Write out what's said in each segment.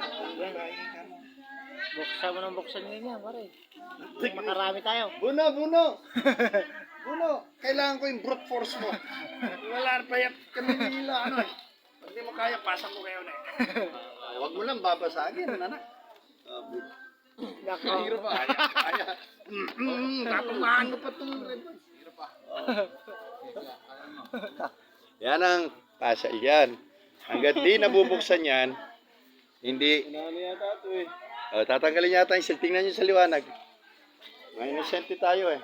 Yan. Buksan mo ng buksan ganyan, pare. Makarami tayo. Buno, buno! Buno! Kailangan ko yung brute force mo. Wala pa yan. Kami nila, ano eh. Pag di mo kaya, pasan ko kayo na eh. Huwag mo lang babasagin, anak. Nako. Hiro pa. Kaya. Tapamaan mo pa itong red boys. Hiro pa. Yan ang pasal yan. Hanggat di nabubuksan yan, hindi. Pinali yata ito eh. Tatanggalin yata yung seal. Tingnan nyo sa liwanag. May inosente tayo eh.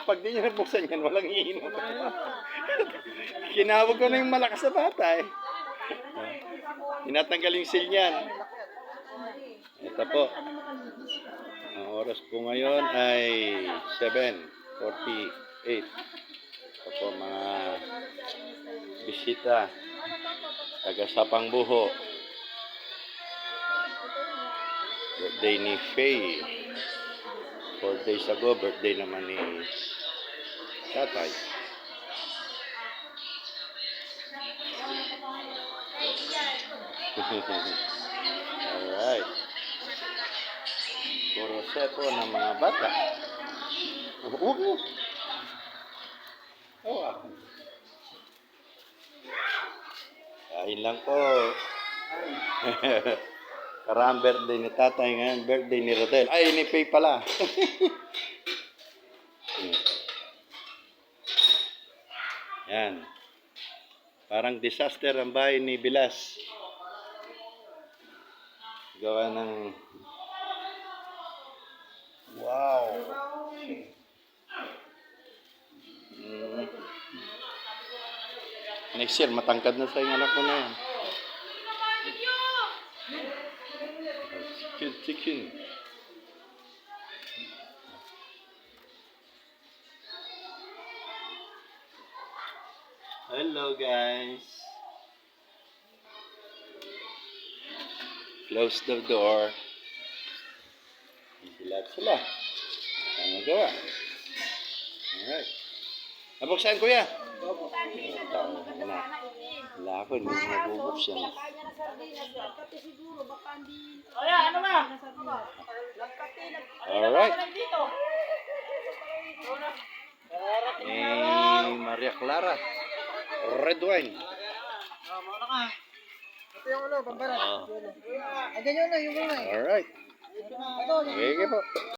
Pag di nyo nabuksan yan, walang iinom. Kinawag ko na yung malakas na bata eh. Tinatanggal yung seal niyan. Ito po. Ang oras po ngayon ay 7:48. Ito po mga bisita. Taga Sapang Buho. Birthday ni Faye. 4 days ago, birthday naman ni Tatay. Alright. Puro sepo ng mga bata. Huwag mo. Oh, kain lang po. Karang birthday ni Tatay ngayon, birthday ni Rodel. Ay, ni Faye pala. Yan. Parang disaster ang bahay ni Bilas. Gawa ng... Wow! Next year, matangkad na sa yung anak ko na yan. Chicken. Hello guys. Close the door. Sila. Ano gawa? Alright. Nabuksan kuya? Wala ako, hindi ko nabubuksan. Ano ba? Alright. Maria Clara. Red wine. Mauna ka. Ito yung pambarat. Ganyan na, yung una eh. Alright. Ito, Okay po.